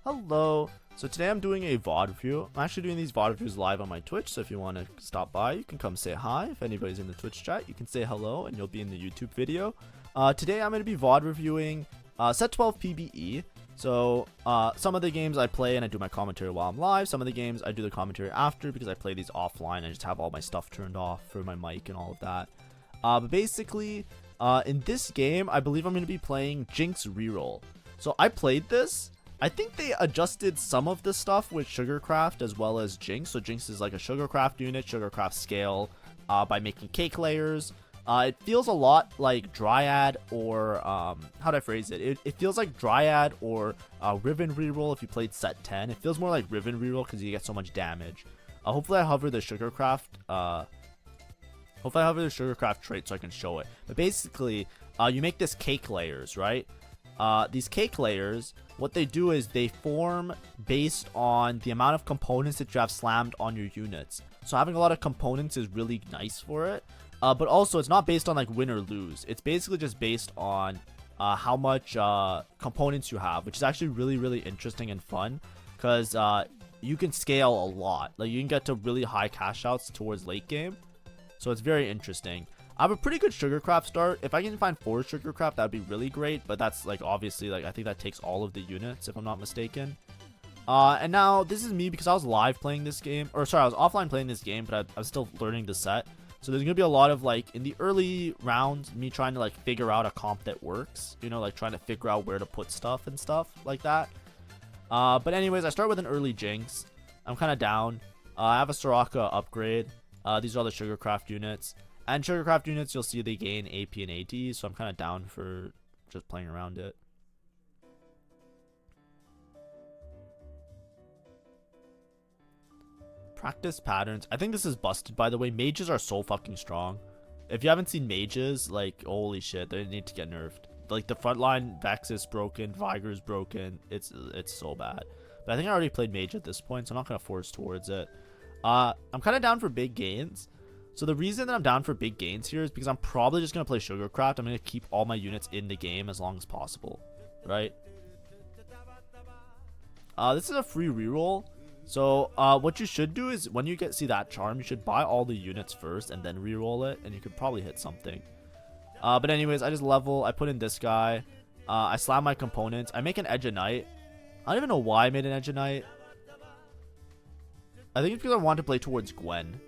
Hello. So today I'm doing a VOD review. I'm actually doing these VOD reviews live on my Twitch, so if you want to stop by, you can come say hi. If anybody's in the Twitch chat, you can say hello and you'll be in the YouTube video. Today I'm going to be VOD reviewing Set 12 PBE. So some of the games I play and I do my commentary while I'm live. Some of the games I do the commentary after because I play these offline. I just have all my stuff turned off for my mic and all of that. But basically, in this game, I believe I'm going to be playing JINX REROLL. So I played this. I think they adjusted some of the stuff with Sugracraft as well as JINX. So JINX is like a Sugracraft unit, Sugracraft scale by making cake layers. It feels a lot like Dryad or, how do I phrase it? It feels like Dryad or Riven Reroll if you played set 10. It feels more like Riven Reroll because you get so much damage. Hopefully I hover the Sugracraft, trait so I can show it. But basically, you make this cake layers, right? These cake layers, what they do is they form based on the amount of components that you have slammed on your units. So having a lot of components is really nice for it. But also it's not based on like win or lose. It's basically just based on how much components you have, which is actually really interesting and fun because you can scale a lot. Like you can get to really high cash outs towards late game. So it's very interesting. I have a pretty good Sugracraft start. If I can find 4 Sugracraft, that'd be really great. But that's like obviously like I think that takes all of the units if I'm not mistaken. And now this is me because I was live playing this game, or sorry, I was offline playing this game, but I was still learning the set. So there's gonna be a lot of like in the early rounds, me trying to like figure out a comp that works. You know, like trying to figure out where to put stuff and stuff like that. But anyways, I start with an early JINX. I'm kind of down. I have a Soraka upgrade. These are all the Sugracraft units. And Sugracraft units, you'll see they gain AP and AD, so I'm kind of down for just playing around it. Practice patterns. I think this is busted, by the way. Mages are so fucking strong. If you haven't seen mages, like, holy shit, they need to get nerfed. Like, the frontline Vex is broken, Vigor is broken. It's so bad. But I think I already played mage at this point, so I'm not going to force towards it. I'm kind of down for big gains. So the reason that I'm down for big gains here is because I'm probably just going to play Sugracraft. I'm going to keep all my units in the game as long as possible, right? This is a free reroll. So what you should do is when you see that charm, you should buy all the units first and then reroll it, and you could probably hit something. But anyways, I just level. I put in this guy. I slam my components. I make an Edge of Night. I don't even know why I made an Edge of Night. I think it's because I want to play towards Gwen.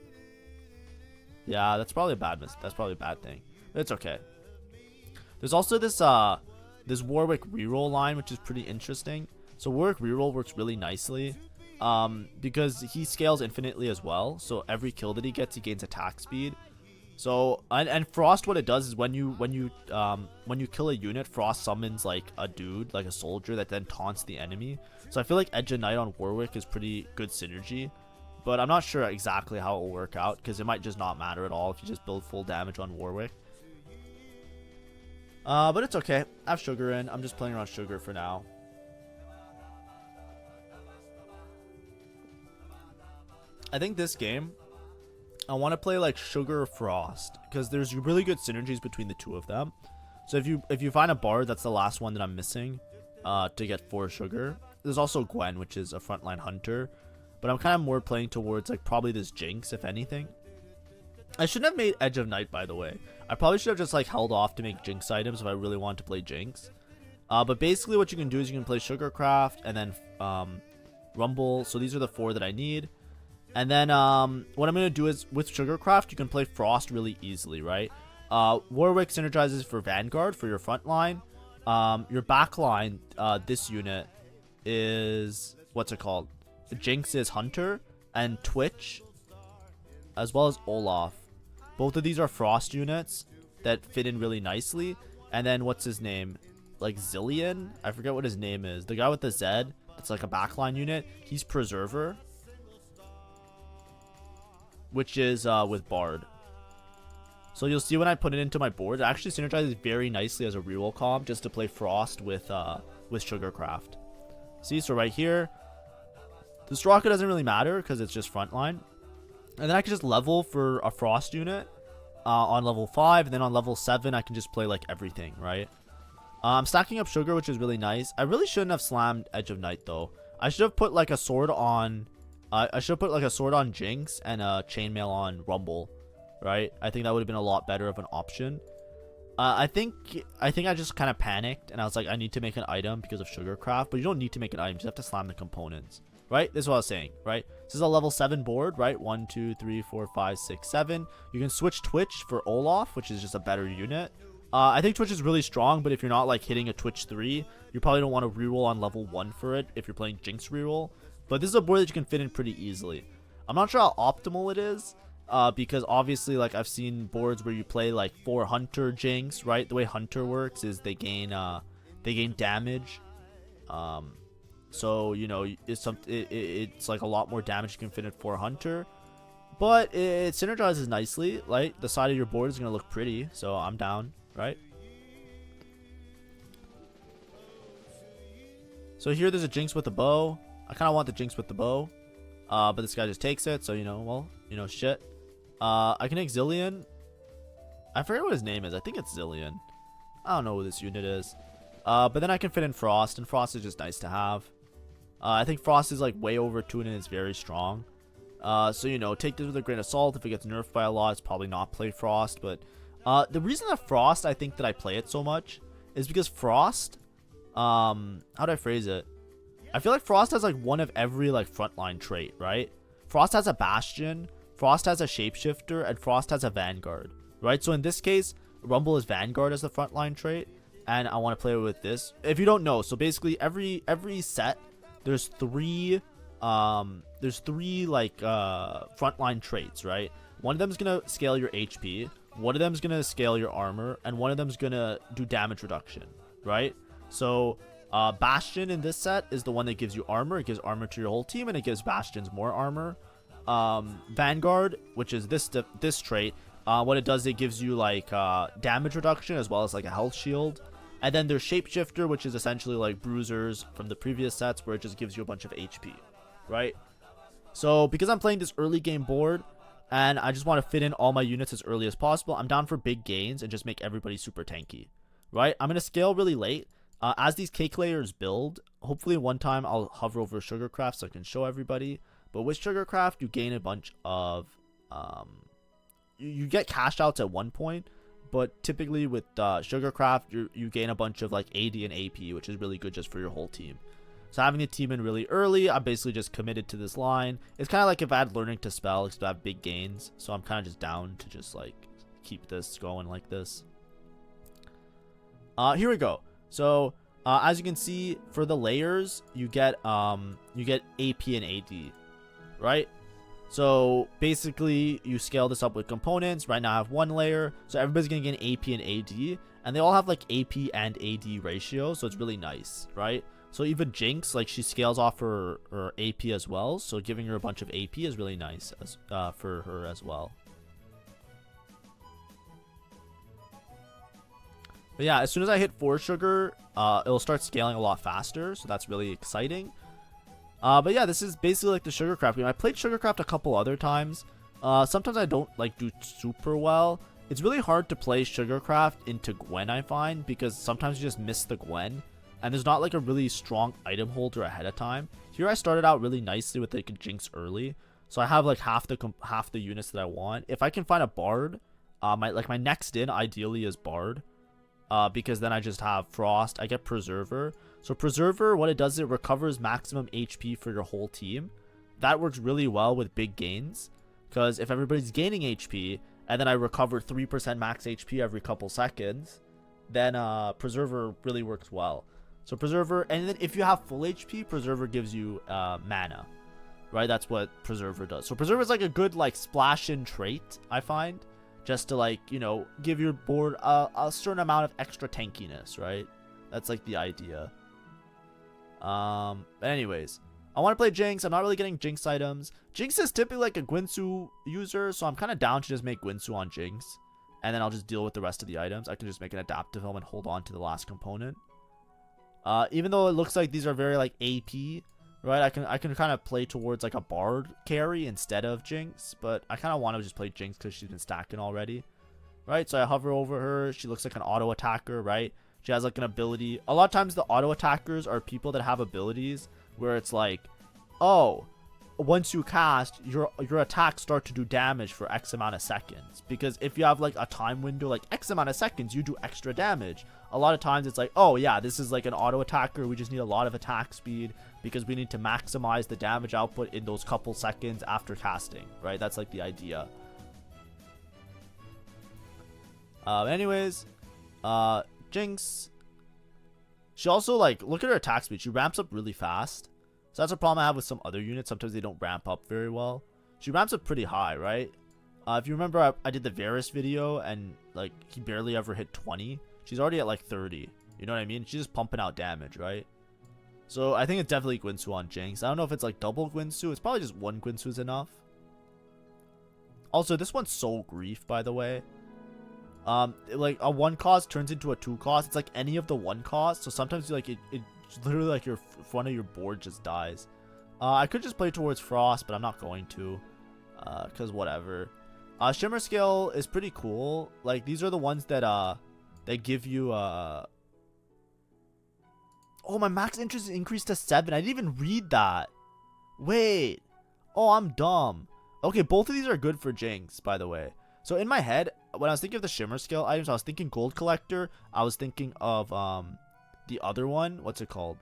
Yeah, that's probably a bad thing. But it's okay. There's also this this Warwick reroll line, which is pretty interesting. So Warwick reroll works really nicely because he scales infinitely as well. So every kill that he gets, he gains attack speed. So and Frost, what it does is when you kill a unit, Frost summons like a dude, like a soldier that then taunts the enemy. So I feel like Edge of Night on Warwick is pretty good synergy. But I'm not sure exactly how it will work out because it might just not matter at all if you just build full damage on Warwick. But it's okay. I have Sugar in. I'm just playing around Sugar for now. I think this game, I want to play like Sugar Frost because there's really good synergies between the two of them. So if you find a bard, that's the last one that I'm missing to get 4 Sugar. There's also Gwen, which is a frontline hunter. But I'm kind of more playing towards like probably this JINX, if anything. I shouldn't have made Edge of Night, by the way. I probably should have just like held off to make JINX items if I really wanted to play JINX. But basically what you can do is you can play Sugracraft and then Rumble. So these are the 4 that I need. And then what I'm going to do is with Sugracraft, you can play Frost really easily, right? Warwick synergizes for Vanguard for your front line. Your back line, this unit is, what's it called? JINX is Hunter and Twitch, as well as Olaf. Both of these are Frost units that fit in really nicely. And then what's his name? Like Zillion? I forget what his name is. The guy with the Z, it's like a backline unit. He's Preserver, which is with Bard. So you'll see when I put it into my board, it actually synergizes very nicely as a reroll comp just to play Frost with Sugracraft. See, so right here, the Soraka doesn't really matter because it's just frontline. And then I can just level for a Frost unit on level 5. And then on level 7, I can just play like everything, right? I'm stacking up Sugar, which is really nice. I really shouldn't have slammed Edge of Night, though. I should have put like a sword on. I should have put like a sword on Jinx and a chainmail on Rumble, right? I think that would have been a lot better of an option. I think I just kind of panicked and I was like, I need to make an item because of Sugracraft, but you don't need to make an item. You just have to slam the components, right? This is what I was saying, right? This is a level 7 board, right? 1, 2, 3, 4, 5, 6, 7. You can switch Twitch for Olaf, which is just a better unit. I think Twitch is really strong, but if you're not like hitting a Twitch 3, you probably don't want to reroll on level 1 for it if you're playing Jinx reroll. But this is a board that you can fit in pretty easily. I'm not sure how optimal it is. Because obviously, like, I've seen boards where you play like 4 Hunter Jinx, right? The way Hunter works is they gain damage. So you know, it's like a lot more damage you can fit in 4 Hunter, but it synergizes nicely. Like, the side of your board is gonna look pretty, so I'm down, right? So here there's a Jinx with a bow. I kind of want the Jinx with the bow, but this guy just takes it. So you know, well, you know, shit. I can make Zillion. I forget what his name is. I think it's Zillion. I don't know who this unit is. But then I can fit in Frost, and Frost is just nice to have. I think Frost is like way overtuned and it's very strong. So you know, take this with a grain of salt. If it gets nerfed by a lot, it's probably not play Frost. But the reason that Frost, I think that I play it so much is because Frost, how do I phrase it? I feel like Frost has like one of every like frontline trait, right? Frost has a Bastion, Frost has a Shapeshifter, and Frost has a Vanguard, right? So in this case, Rumble is Vanguard as the frontline trait, and I want to play with this. If you don't know, so basically every set, there's three like frontline traits, right? One of them is gonna scale your HP, one of them is gonna scale your armor, and one of them is gonna do damage reduction, right? So Bastion in this set is the one that gives you armor. It gives armor to your whole team, and it gives Bastions more armor. Vanguard, which is this trait, what it does, it gives you like damage reduction as well as like a health shield. And then there's Shapeshifter, which is essentially like Bruisers from the previous sets, where it just gives you a bunch of HP, right? So because I'm playing this early game board and I just want to fit in all my units as early as possible, I'm down for big gains and just make everybody super tanky, right? I'm going to scale really late. As these cake layers build, hopefully one time I'll hover over Sugracraft so I can show everybody. But with Sugracraft, you gain a bunch of you get cash outs at one point, but typically with Sugracraft, you gain a bunch of like AD and AP, which is really good just for your whole team. So having a team in really early, I'm basically just committed to this line. It's kind of like if I had learning to spell, because I have big gains, so I'm kind of just down to just like keep this going like this. Here we go. So as you can see, for the layers, you get AP and AD, right? So basically, you scale this up with components. Right now, I have one layer, so everybody's gonna get an AP and AD, and they all have like AP and AD ratio, so it's really nice, right? So even Jinx, like, she scales off her AP as well, so giving her a bunch of AP is really nice as, for her as well. But yeah, as soon as I hit 4 sugar, it'll start scaling a lot faster, so that's really exciting. But yeah, this is basically like the Sugracraft game. I played Sugracraft a couple other times. Sometimes I don't like do super well. It's really hard to play Sugracraft into Gwen, I find, because sometimes you just miss the Gwen, and there's not like a really strong item holder ahead of time. Here I started out really nicely with like a Jinx early, so I have like half the units that I want. If I can find a Bard, my next in ideally is Bard. Because then I just have Frost. I get Preserver. So Preserver, what it does is it recovers maximum HP for your whole team. That works really well with big gains, because if everybody's gaining HP and then I recover 3% max HP every couple seconds, then Preserver really works well. So Preserver, and then if you have full HP, Preserver gives you mana, right? That's what Preserver does. So Preserver is like a good like splash in trait, I find. Just to, like, you know, give your board a certain amount of extra tankiness, right? That's like the idea. But anyways, I want to play Jinx. I'm not really getting Jinx items. Jinx is typically like a Gwinsu user, so I'm kind of down to just make Gwinsu on Jinx, and then I'll just deal with the rest of the items. I can just make an adaptive helm and hold on to the last component. Even though it looks like these are very like AP, right? I can kind of play towards like a Bard carry instead of Jinx, but I kind of want to just play Jinx because she's been stacking already, right? So I hover over her. She looks like an auto attacker, right? She has like an ability. A lot of times the auto attackers are people that have abilities where it's like, oh, once you cast, your attacks start to do damage for X amount of seconds. Because if you have like a time window, like X amount of seconds, you do extra damage. A lot of times it's like, oh yeah, this is like an auto attacker. We just need a lot of attack speed because we need to maximize the damage output in those couple seconds after casting, right? That's like the idea. Anyways, JINX. She also, like, look at her attack speed. She ramps up really fast. So that's a problem I have with some other units. Sometimes they don't ramp up very well. She ramps up pretty high, right? If you remember, I did the Varus video and like he barely ever hit 20. She's already at like 30. You know what I mean? She's just pumping out damage, right? So I think it's definitely Guinsoo on JINX. I don't know if it's like double Guinsoo. It's probably just one Guinsoo is enough. Also, this one's so grief, by the way. Like a 1 cost turns into a 2 cost. It's like any of the 1 cost. So sometimes you like it's literally like your front of your board just dies. I could just play towards Frost, but I'm not going to, cause whatever. Shimmer Scale is pretty cool. Like these are the ones that they give you oh, my max interest is increased to 7. I didn't even read that. Wait. Oh, I'm dumb. Okay, both of these are good for JINX, by the way. So in my head, when I was thinking of the Shimmer Scale items, I was thinking Gold Collector. I was thinking of the other one. What's it called?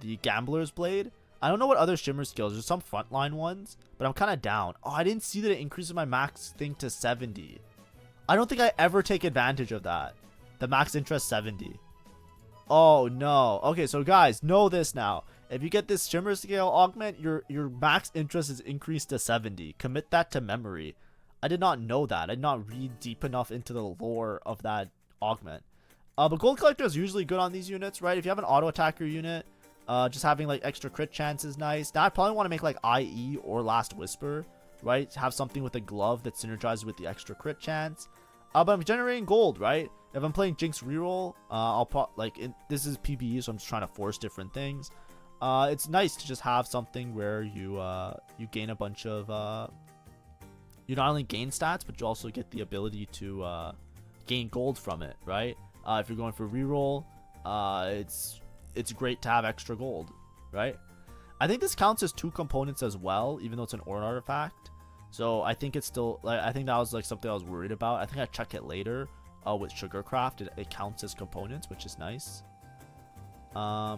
The Gambler's Blade. I don't know what other Shimmer Scales. There's some frontline ones, but I'm kind of down. Oh, I didn't see that it increases my max thing to 70. I don't think I ever take advantage of that. The max interest 70. Oh no. Okay, so guys, know this now. If you get this Shimmer Scale augment, your max interest is increased to 70. Commit that to memory. I did not know that. I did not read deep enough into the lore of that augment. But Gold Collector is usually good on these units, right? If you have an auto attacker unit, just having like extra crit chance is nice. Now I probably want to make like IE or Last Whisper, right? Have something with a glove that synergizes with the extra crit chance. But I'm generating gold, right? If I'm playing JINX reroll, this is PBE, so I'm just trying to force different things. It's nice to just have something where you gain a bunch of you not only gain stats, but you also get the ability to gain gold from it, right? If you're going for reroll, it's great to have extra gold, right? I think this counts as 2 components as well, even though it's an Ord artifact. So I think it's still, like, I think that was like something I was worried about. I think I check it later with Sugracraft. It counts as components, which is nice.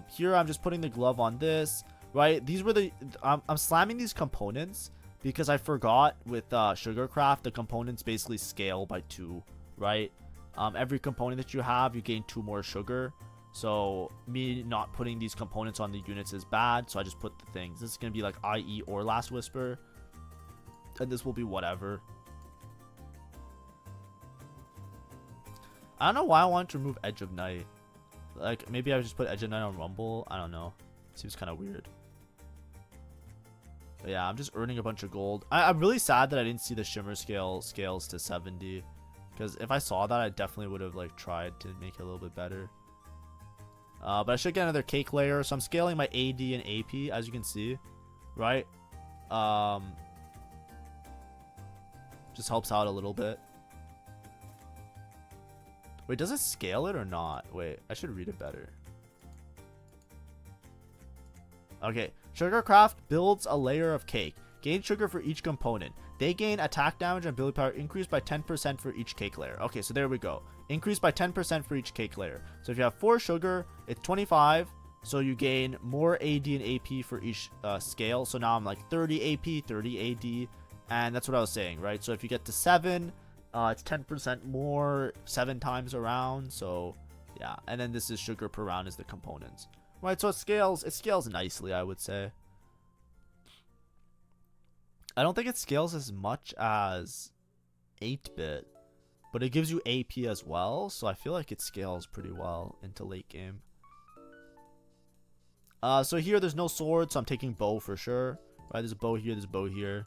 Here I'm just putting the glove on this, right? These were I'm slamming these components because I forgot with Sugracraft, the components basically scale by 2, right? Every component that you have, you gain 2 more sugar. So me not putting these components on the units is bad. So I just put the things. This is going to be like IE or Last Whisper. And this will be whatever. I don't know why I want to remove Edge of Night. Like, maybe I just put Edge of Night on Rumble. I don't know. Seems kind of weird. But yeah, I'm just earning a bunch of gold. I'm really sad that I didn't see the Shimmer scales to 70. Because if I saw that, I definitely would have like tried to make it a little bit better. But I should get another cake layer. So I'm scaling my AD and AP, as you can see. Right? Just helps out a little bit. Wait, does it scale it or not? Wait, I should read it better. Okay, Sugracraft builds a layer of cake. Gain sugar for each component. They gain attack damage and ability power increased by 10% for each cake layer. Okay, so there we go. Increased by 10% for each cake layer. So if you have 4 sugar, it's 25. So you gain more AD and AP for each scale. So now I'm like 30 AP, 30 AD. And that's what I was saying, right? So if you get to 7, it's 10% more 7 times around. So yeah, and then this is sugar per round is the components, right? So it scales nicely, I would say. I don't think it scales as much as 8-bit, but it gives you AP as well. So I feel like it scales pretty well into late game. So here there's no sword, so I'm taking bow for sure, right? There's a bow here, there's a bow here.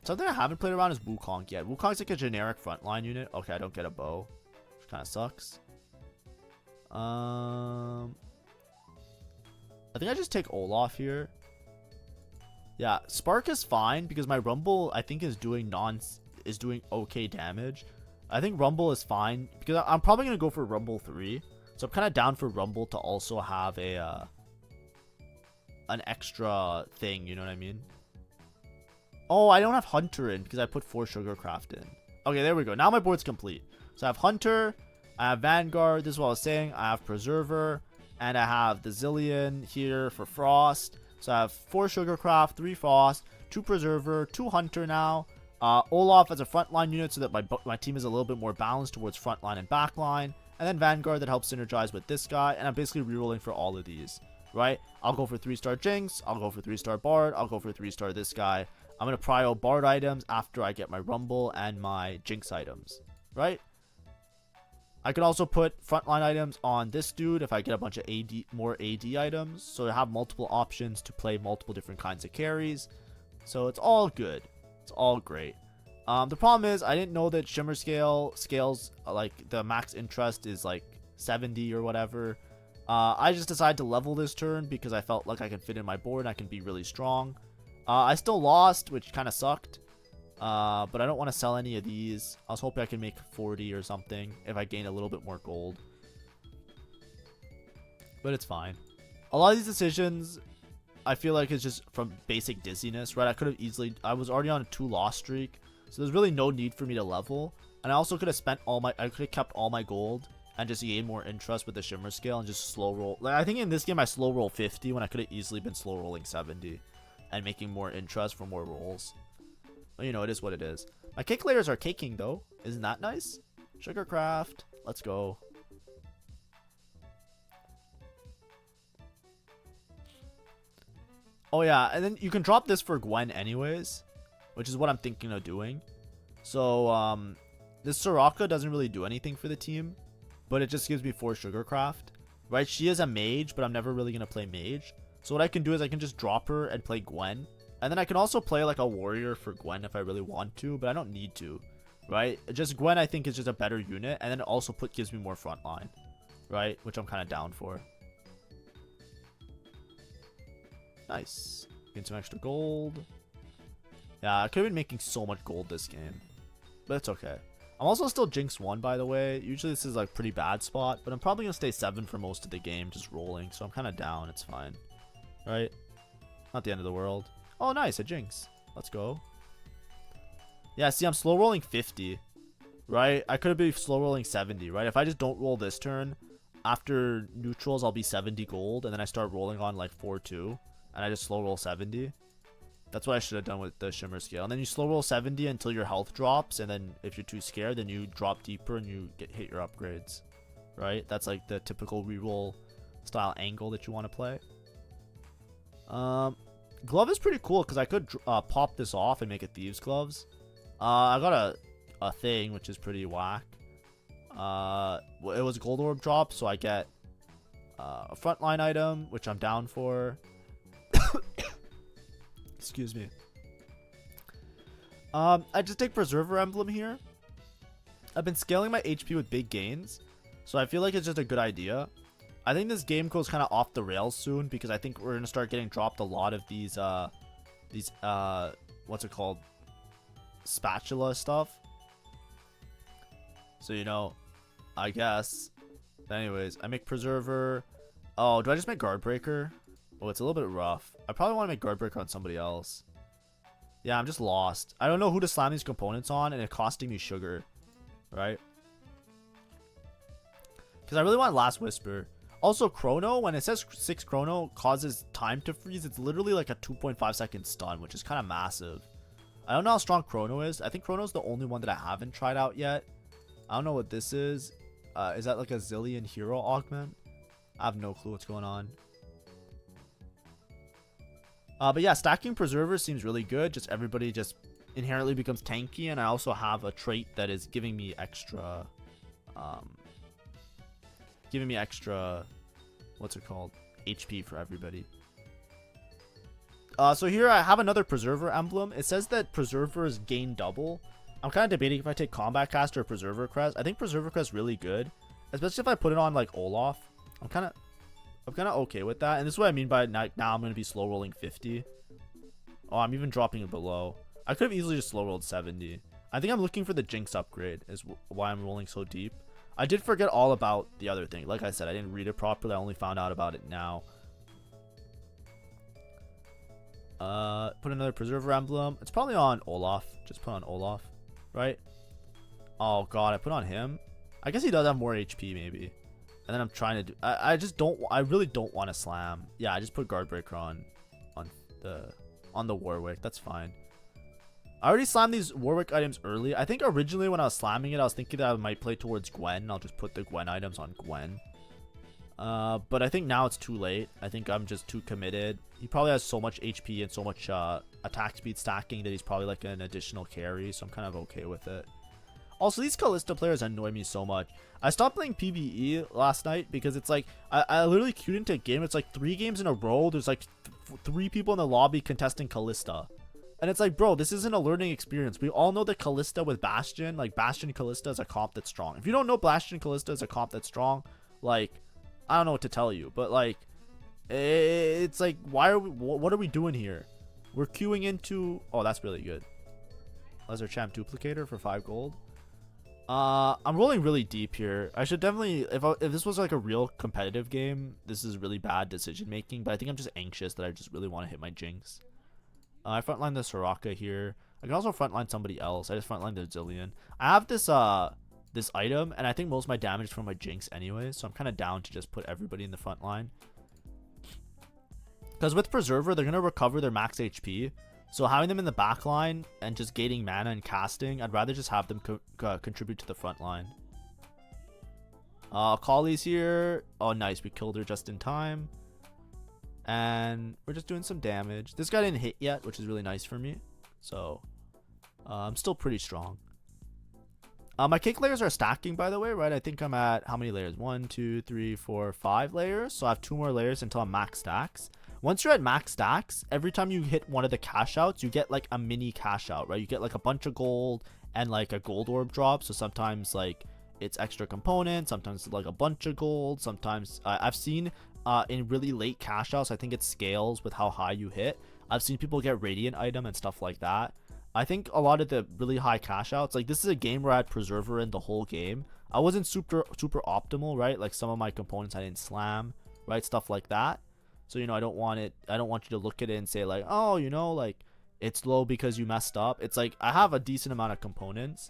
Something I haven't played around is Wukong yet. Wukong's like a generic frontline unit. Okay, I don't get a bow, which kind of sucks. I think I just take Olaf here. Yeah, Spark is fine because my Rumble I think is doing okay damage. I think Rumble is fine because I'm probably gonna go for Rumble 3. So I'm kind of down for Rumble to also have a an extra thing. You know what I mean? Oh, I don't have Hunter in because I put 4 Sugarcraft in. Okay, there we go. Now my board's complete. So I have Hunter, I have Vanguard. This is what I was saying. I have Preserver, and I have the Zillion here for Frost. So I have 4 Sugarcraft, 3 Frost, 2 Preserver, 2 Hunter now. Olaf as a frontline unit so that my team is a little bit more balanced towards frontline and backline. And then Vanguard that helps synergize with this guy. And I'm basically rerolling for all of these, right? I'll go for 3-star Jinx. I'll go for 3-star Bard. I'll go for 3-star this guy. I'm going to prio Bard items after I get my Rumble and my Jinx items, right? I could also put frontline items on this dude if I get a bunch of more AD items. So I have multiple options to play multiple different kinds of carries. So it's all good. It's all great. The problem is I didn't know that Shimmer scales like the max interest is like 70 or whatever. I just decided to level this turn because I felt like I can fit in my board and I can be really strong. I still lost, which kind of sucked. But I don't want to sell any of these. I was hoping I could make 40 or something if I gain a little bit more gold. But it's fine. A lot of these decisions, I feel like it's just from basic dizziness, right? I was already on a 2-loss streak. So there's really no need for me to level. And I also could have I could have kept all my gold and just gained more interest with the Shimmer scale and just slow roll. Like, I think in this game I slow roll 50 when I could have easily been slow rolling 70 and making more interest for more rolls. But, you know, it is what it is. My cake layers are caking though. Isn't that nice? Sugarcraft. Let's go. Oh yeah, and then you can drop this for Gwen anyways, which is what I'm thinking of doing. So this Soraka doesn't really do anything for the team, but it just gives me 4 Sugarcraft, right? She is a mage, but I'm never really gonna play mage. So what I can do is I can just drop her and play Gwen, and then I can also play like a warrior for Gwen if I really want to, but I don't need to, right? Just Gwen I think is just a better unit, and then it also gives me more frontline, right? Which I'm kind of down for. Nice. Getting some extra gold. Yeah, I could have been making so much gold this game, but it's okay. I'm also still Jinx 1, by the way. Usually this is like pretty bad spot, but I'm probably gonna stay 7 for most of the game, just rolling. So I'm kind of down. It's fine, right? Not the end of the world. Oh, nice, a Jinx. Let's go. Yeah, see, I'm slow rolling 50, right? I could have been slow rolling 70, right? If I just don't roll this turn, after neutrals, I'll be 70 gold, and then I start rolling on like 4-2, and I just slow roll 70. That's what I should have done with the Shimmer scale. And then you slow roll 70 until your health drops, and then if you're too scared, then you drop deeper and you hit your upgrades, right? That's like the typical reroll style angle that you want to play. Glove is pretty cool because I could pop this off and make it Thieves Gloves. I got a thing which is pretty whack. It was Gold Orb drop, so I get a frontline item, which I'm down for. Excuse me. I just take Preserver Emblem here. I've been scaling my HP with big gains, so I feel like it's just a good idea. I think this game goes kind of off the rails soon because I think we're gonna start getting dropped a lot of these what's it called, spatula stuff. So you know, I guess. But anyways, I make Preserver. Oh, do I just make Guard Breaker? Oh, it's a little bit rough. I probably want to make Guard Breaker on somebody else. Yeah, I'm just lost. I don't know who to slam these components on, and it's costing me sugar, right? Because I really want Last Whisper. Also, Chrono, when it says 6 Chrono causes time to freeze, it's literally like a 2.5 second stun, which is kind of massive. I don't know how strong Chrono is. I think Chrono is the only one that I haven't tried out yet. I don't know what this is. Is that like a Zillion hero augment? I have no clue what's going on. But yeah, stacking Preserver seems really good. Just everybody just inherently becomes tanky, and I also have a trait that is giving me extra, what's it called? HP for everybody. So here I have another Preserver emblem. It says that Preservers gain double. I'm kind of debating if I take Combat Caster or Preserver Crest. I think Preserver Crest is really good, especially if I put it on like Olaf. I'm kind of okay with that. And this is what I mean by now I'm going to be slow rolling 50. Oh, I'm even dropping it below. I could have easily just slow rolled 70. I think I'm looking for the Jinx upgrade is why I'm rolling so deep. I did forget all about the other thing. Like I said, I didn't read it properly. I only found out about it now. Put another Preserver Emblem. It's probably on Olaf. Just put on Olaf, right? Oh god, I put on him. I guess he does have more HP maybe. And then I'm trying to do. I really don't want to slam. Yeah, I just put Guard Breaker on the Warwick. That's fine. I already slammed these Warwick items early. I think originally when I was slamming it, I was thinking that I might play towards Gwen. I'll just put the Gwen items on Gwen. But I think now it's too late. I think I'm just too committed. He probably has so much HP and so much attack speed stacking that he's probably like an additional carry. So I'm kind of okay with it. Also, these Kalista players annoy me so much. I stopped playing PBE last night because it's like, I literally queued into a game. It's like 3 games in a row. There's like 3 people in the lobby contesting Kalista. And it's like, bro, this isn't a learning experience. We all know that Kalista with Bastion, like Bastion Kalista is a comp that's strong. If you don't know Bastion Kalista is a comp that's strong, like, I don't know what to tell you. But like, it's like, what are we doing here? We're queuing into, oh, that's really good. Lesser Champ Duplicator for 5 gold. I'm rolling really deep here. I should definitely, if this was like a real competitive game, this is really bad decision making. But I think I'm just anxious that I just really want to hit my Jinx. I frontline the Soraka here. I can also frontline somebody else. I just frontline the Zillion. I have this this item, and I think most of my damage is from my Jinx anyway, so I'm kind of down to just put everybody in the front line. Because with Preserver, they're going to recover their max HP. So having them in the back line and just gating mana and casting, I'd rather just have them contribute to the front line. Kali's here. Oh, nice. We killed her just in time. And we're just doing some damage. This guy didn't hit yet, which is really nice for me. So I'm still pretty strong. My cake layers are stacking, by the way, right? I think I'm at how many layers? 1, 2, 3, 4, 5 layers. So I have 2 more layers until I'm max stacks. Once you're at max stacks, every time you hit one of the cash outs, you get like a mini cash out, right? You get like a bunch of gold and like a gold orb drop. So sometimes like it's extra components, sometimes like a bunch of gold. Sometimes I've seen in really late cash outs, I think it scales with how high you hit. I've seen people get radiant item and stuff like that. I think a lot of the really high cash outs, like this is a game where I had Preserver in the whole game. I wasn't super optimal, right? Like some of my components I didn't slam, right? Stuff like that. So, you know, I don't want you to look at it and say like, oh, you know, like it's low because you messed up. It's like I have a decent amount of components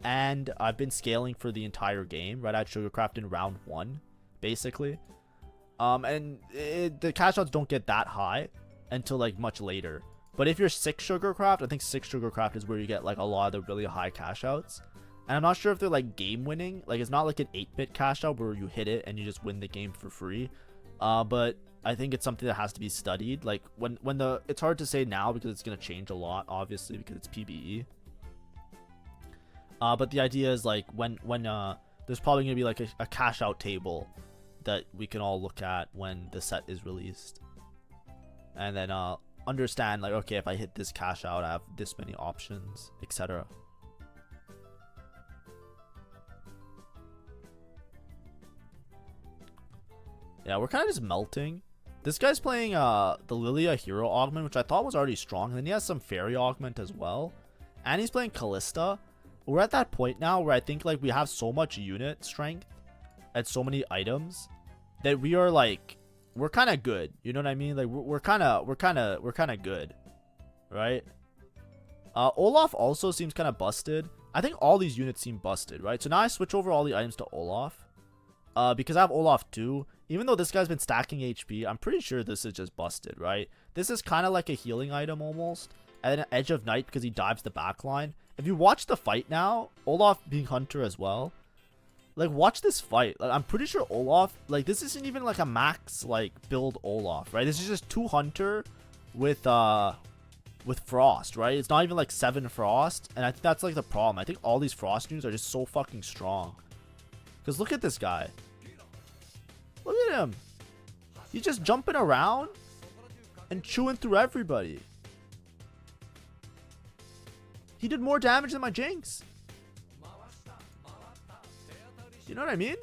and I've been scaling for the entire game, right? I had Sugarcraft in round 1, basically. The cash outs don't get that high until like much later. But if you're 6 Sugarcraft, I think 6 Sugarcraft is where you get like a lot of the really high cash outs. And I'm not sure if they're like game winning. Like it's not like an 8-bit cash out where you hit it and you just win the game for free. But I think it's something that has to be studied. Like it's hard to say now because it's going to change a lot, obviously, because it's PBE. But the idea is like when there's probably going to be like a cash out table that we can all look at when the set is released. And then understand like, okay, if I hit this cash out, I have this many options, etc. Yeah, we're kind of just melting. This guy's playing the Lilia hero augment, which I thought was already strong. And then he has some fairy augment as well. And he's playing Kalista. We're at that point now where I think like we have so much unit strength and so many items that we are like, we're kind of good. You know what I mean? Like we're kind of good, right? Olaf also seems kind of busted. I think all these units seem busted, right? So now I switch over all the items to Olaf. Because I have Olaf too. Even though this guy's been stacking HP, I'm pretty sure this is just busted, right? This is kind of like a healing item almost. And then Edge of Night because he dives the backline. If you watch the fight now, Olaf being Hunter as well. Like, watch this fight. Like, I'm pretty sure Olaf, like, this isn't even like a max, like, build Olaf, right? This is just 2 Hunter with Frost, right? It's not even like 7 Frost. And I think that's like the problem. I think all these Frost units are just so fucking strong. Because look at this guy. Look at him. He's just jumping around and chewing through everybody. He did more damage than my Jinx. You know what I mean?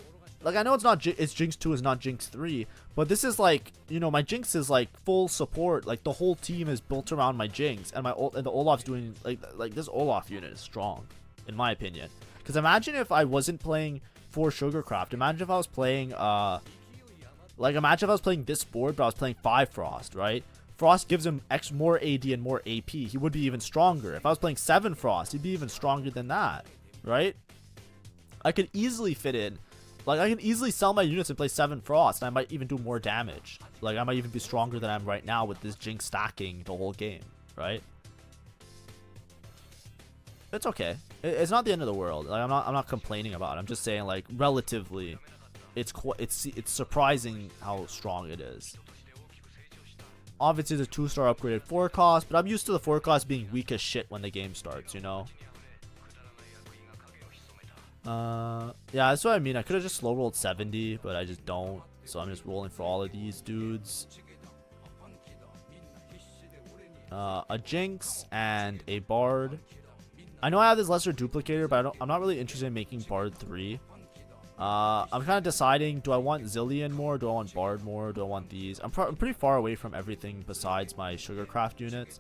Like, I know it's Jinx 2 is not Jinx 3, but this is like, you know, my Jinx is like full support. Like the whole team is built around my Jinx, and the Olaf's doing like this Olaf unit is strong. in my opinion. Because imagine if I wasn't playing 4 Sugarcraft. Imagine if I was playing, imagine if I was playing this board, but I was playing 5 Frost, right? Frost gives him more AD and more AP. He would be even stronger. If I was playing 7 Frost, he'd be even stronger than that, right? I could easily fit in. Like, I can easily sell my units and play 7 Frost, and I might even do more damage. Like, I might even be stronger than I am right now with this Jinx stacking the whole game, right? It's okay. It's not the end of the world. Like, I'm not complaining about it. I'm just saying, like, relatively, it's surprising how strong it is. Obviously, it's a 2-star upgraded 4 cost, but I'm used to the 4 cost being weak as shit when the game starts, you know? Yeah, that's what I mean. I could have just slow rolled 70, but I just don't. So I'm just rolling for all of these dudes. A Jinx and a Bard. I know I have this lesser duplicator, but I'm not really interested in making Bard 3. I'm kind of deciding, do I want Zillion more? Do I want Bard more? Do I want these? I'm pretty far away from everything besides my Sugarcraft units.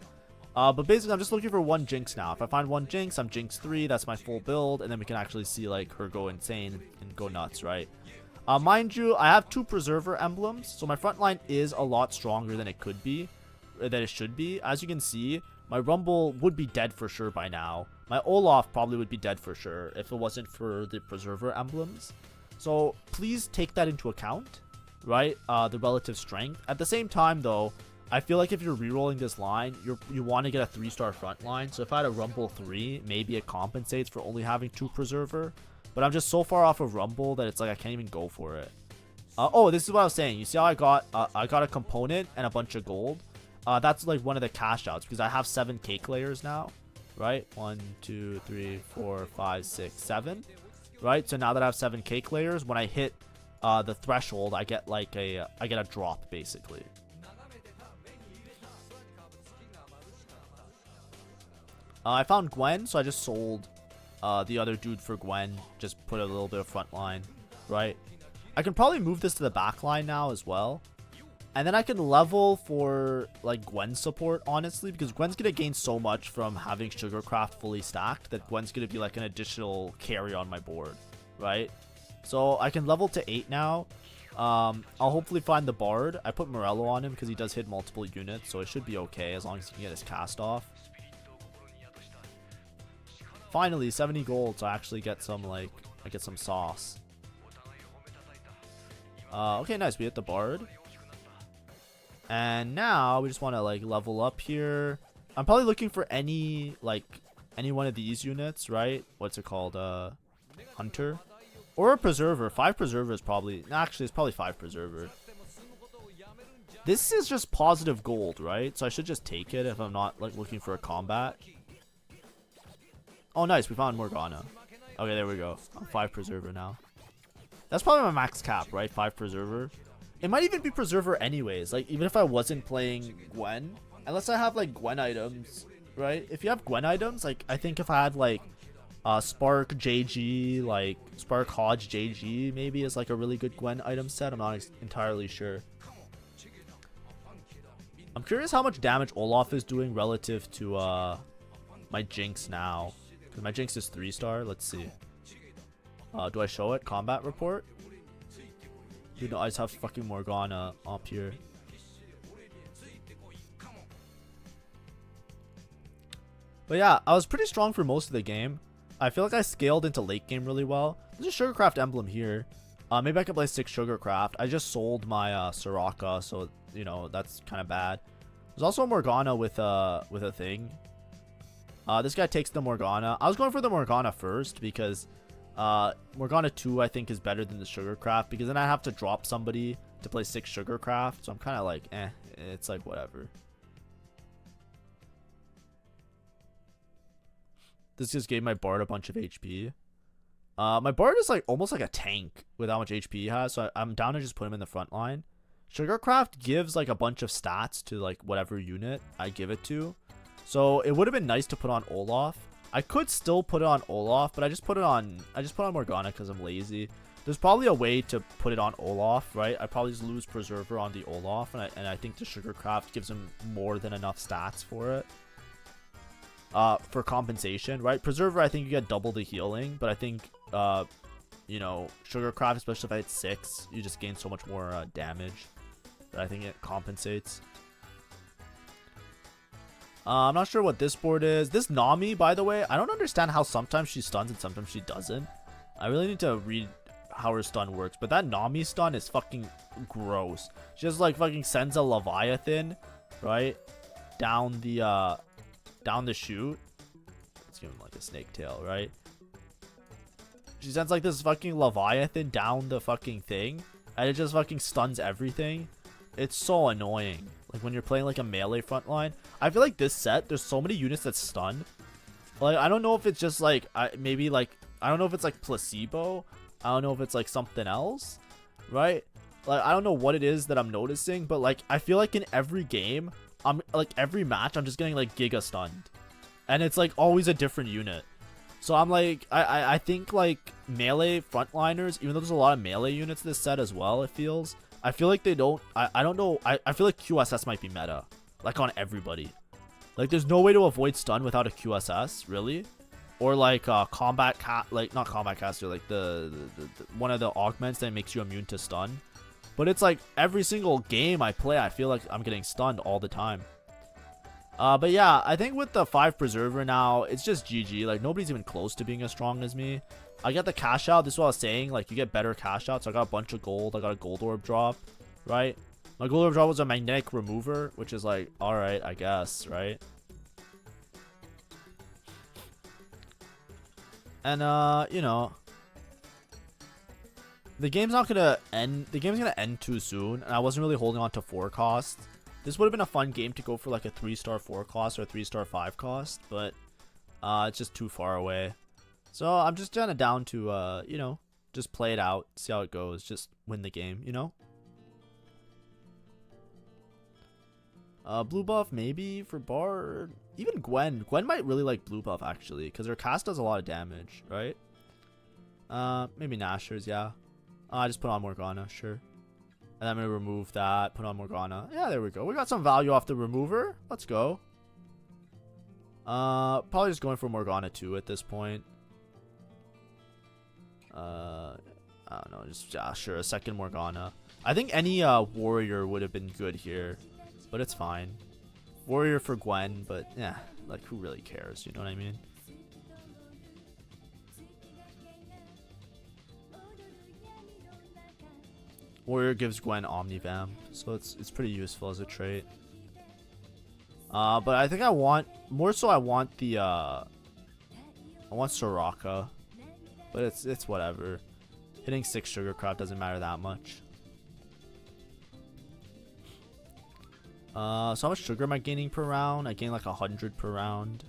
But basically, I'm just looking for 1 Jinx now. If I find 1 Jinx, I'm Jinx 3. That's my full build. And then we can actually see, like, her go insane and go nuts, right? Mind you, I have 2 Preserver emblems. So my front line is a lot stronger than it could be. Than it should be. As you can see, my Rumble would be dead for sure by now. My Olaf probably would be dead for sure if it wasn't for the Preserver emblems. So please take that into account, right? The relative strength. At the same time, though, I feel like if you're rerolling this line, you want to get a 3-star front line. So if I had a Rumble 3, maybe it compensates for only having 2 Preserver. But I'm just so far off of Rumble that it's like I can't even go for it. Oh, this is what I was saying. You see how I got a component and a bunch of gold? That's like one of the cash outs because I have 7 cake layers now, right? 1, 2, 3, 4, 5, 6, 7. Right? So now that I have 7 cake layers, when I hit the threshold, I get like a drop basically. I found Gwen, so I just sold the other dude for Gwen. Just put a little bit of front line, right? I can probably move this to the back line now as well. And then I can level for like Gwen support, honestly, because Gwen's going to gain so much from having Sugarcraft fully stacked that Gwen's going to be like an additional carry on my board, right? So I can level to 8 now. I'll hopefully find the Bard. I put Morello on him because he does hit multiple units, so it should be okay as long as he can get his cast off. Finally, 70 gold, so I actually get some, like, I get some sauce. Okay, nice. We hit the Bard. And now we just want to, like, level up here. I'm probably looking for any one of these units, right? What's it called? Hunter? Or a Preserver. 5 Preserver is probably... Actually, it's probably 5 Preserver. This is just positive gold, right? So I should just take it if I'm not, like, looking for a combat. Oh, nice. We found Morgana. Okay, there we go. I'm 5 Preserver now. That's probably my max cap, right? 5 Preserver. It might even be Preserver anyways. Like, even if I wasn't playing Gwen. Unless I have, like, Gwen items, right? If you have Gwen items, like, I think if I had, like, Spark JG, like, Spark Hodge JG, maybe is, like, a really good Gwen item set. I'm not entirely sure. I'm curious how much damage Olaf is doing relative to, my Jinx now. Because my Jinx is 3-star. Let's see. Do I show it? Combat report? Dude, no, I just have fucking Morgana up here. But yeah, I was pretty strong for most of the game. I feel like I scaled into late game really well. There's a Sugarcraft emblem here. Maybe I could play 6 Sugarcraft. I just sold my Soraka, so, you know, that's kind of bad. There's also a Morgana with a thing. This guy takes the Morgana. I was going for the Morgana first because Morgana 2 I think is better than the Sugarcraft because then I have to drop somebody to play 6 Sugarcraft. So I'm kind of like, it's like whatever. This just gave my Bard a bunch of HP. My Bard is like almost like a tank with how much HP he has. So I'm down to just put him in the front line. Sugarcraft gives like a bunch of stats to like whatever unit I give it to. So it would have been nice to put on Olaf. I could still put it on Olaf, but I just put on Morgana because I'm lazy. There's probably a way to put it on Olaf, right? I probably just lose Preserver on the Olaf, and I think the Sugarcraft gives him more than enough stats for it. for compensation, right? Preserver, I think you get double the healing, but I think you know, Sugarcraft, especially if I hit 6, you just gain so much more damage. But I think it compensates. I'm not sure what this board is. This Nami, by the way, I don't understand how sometimes she stuns and sometimes she doesn't. I really need to read how her stun works, but that Nami stun is fucking gross. She just like fucking sends a Leviathan, right, down the chute. Let's give him like a snake tail, right? She sends like this fucking Leviathan down the fucking thing, and it just fucking stuns everything. It's so annoying. Like when you're playing like a melee frontline, I feel like this set there's so many units that stun. Like I don't know if it's just like maybe like I don't know if it's like placebo. I don't know if it's like something else, right? Like I don't know what it is that I'm noticing, but like I feel like in every game, I'm like every match I'm just getting like giga stunned, and it's like always a different unit. So I'm like I think like melee frontliners, even though there's a lot of melee units this set as well, I feel like they don't I don't know, I feel like QSS might be meta, like on everybody. Like there's no way to avoid stun without a QSS, really. Or like combat like not combat caster, like the one of the augments that makes you immune to stun. But it's like every single game I play, I feel like I'm getting stunned all the time. But yeah, I think with the 5 preserver now, it's just GG. Like nobody's even close to being as strong as me. I get the cash out. This is what I was saying. Like you get better cash out. So I got a bunch of gold. I got a gold orb drop, right? My gold orb drop was a magnetic remover, which is like, all right, I guess, right? And you know, the game's not gonna end. The game's gonna end too soon, and I wasn't really holding on to 4 cost. This would have been a fun game to go for like a 3-star 4 cost or a 3-star 5 cost, but it's just too far away. So I'm just kind of down to you know, just play it out, see how it goes, just win the game, you know. Blue buff maybe for Bard. Even Gwen might really like blue buff actually, because her cast does a lot of damage, right? Maybe Nashers, yeah. I just put on Morgana, sure. And I'm gonna remove that, put on Morgana. Yeah, there we go. We got some value off the remover. Let's go. Probably just going for Morgana 2 at this point. I don't know, just yeah, sure, a second Morgana. I think any warrior would have been good here, but it's fine. Warrior for Gwen, but yeah, like who really cares? You know what I mean? Warrior gives Gwen Omnivamp, so it's pretty useful as a trait. But I think I want more so. I want the I want Soraka, but it's whatever. Hitting 6 Sugarcraft doesn't matter that much. So how much sugar am I gaining per round? I gain like 100 per round.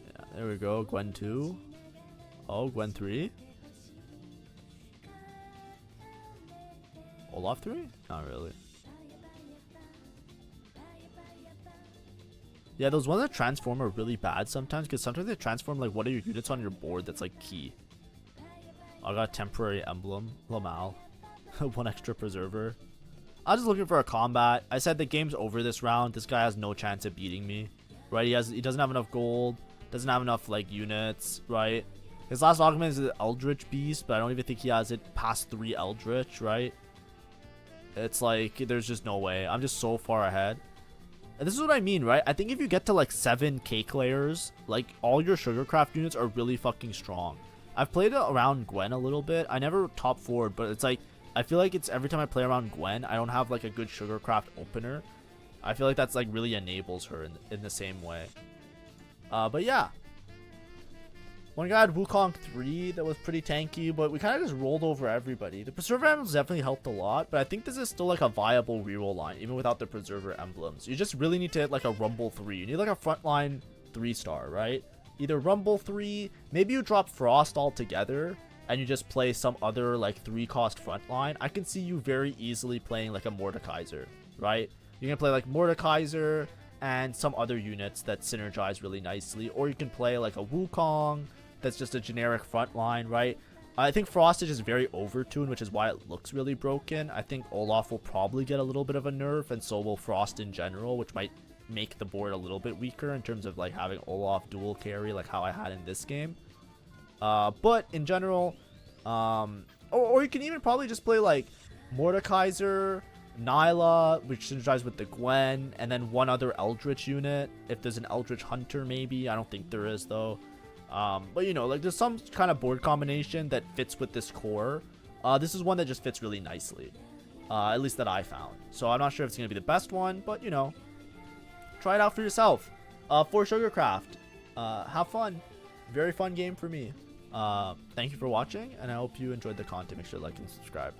Yeah, there we go. Gwen 2. Oh, Gwen 3. Olaf 3? Not really. Yeah, those ones that transform are really bad sometimes, because sometimes they transform like one of your units on your board that's like key. I got a temporary emblem. Lamal. 1 extra preserver. I was just looking for a combat. I said the game's over this round. This guy has no chance of beating me. Right? He doesn't have enough gold. Doesn't have enough like units, right? His last augment is an Eldritch Beast, but I don't even think he has it past 3 Eldritch, right? It's like there's just no way. I'm just so far ahead. And this is what I mean, right? I think if you get to like 7 cake layers, like all your Sugarcraft units are really fucking strong. I've played around Gwen a little bit. I never top forward, but it's like I feel like it's every time I play around Gwen, I don't have like a good Sugarcraft opener. I feel like that's like really enables her in the same way. But yeah. One guy had Wukong 3 that was pretty tanky, but we kind of just rolled over everybody. The Preserver Emblems definitely helped a lot, but I think this is still like a viable reroll line, even without the Preserver Emblems. You just really need to hit like a Rumble 3. You need like a frontline 3-star, right? Either Rumble 3, maybe you drop Frost altogether, and you just play some other like 3-cost frontline. I can see you very easily playing like a Mordekaiser, right? You can play like Mordekaiser and some other units that synergize really nicely, or you can play like a Wukong that's just a generic frontline, right? I think Frostage is very overtuned, which is why it looks really broken. I think Olaf will probably get a little bit of a nerf, and so will Frost in general, which might make the board a little bit weaker in terms of like having Olaf dual carry like how I had in this game. But in general, or you can even probably just play like Mordekaiser, Nyla, which synergizes with the Gwen, and then one other Eldritch unit. If there's an Eldritch Hunter, maybe. I don't think there is though. But you know, like there's some kind of board combination that fits with this core. This is one that just fits really nicely, at least that I found. So I'm not sure if it's gonna be the best one, but you know, try it out for yourself. For Sugracraft, have fun. Very fun game for me. Thank you for watching, and I hope you enjoyed the content. Make sure to like and subscribe.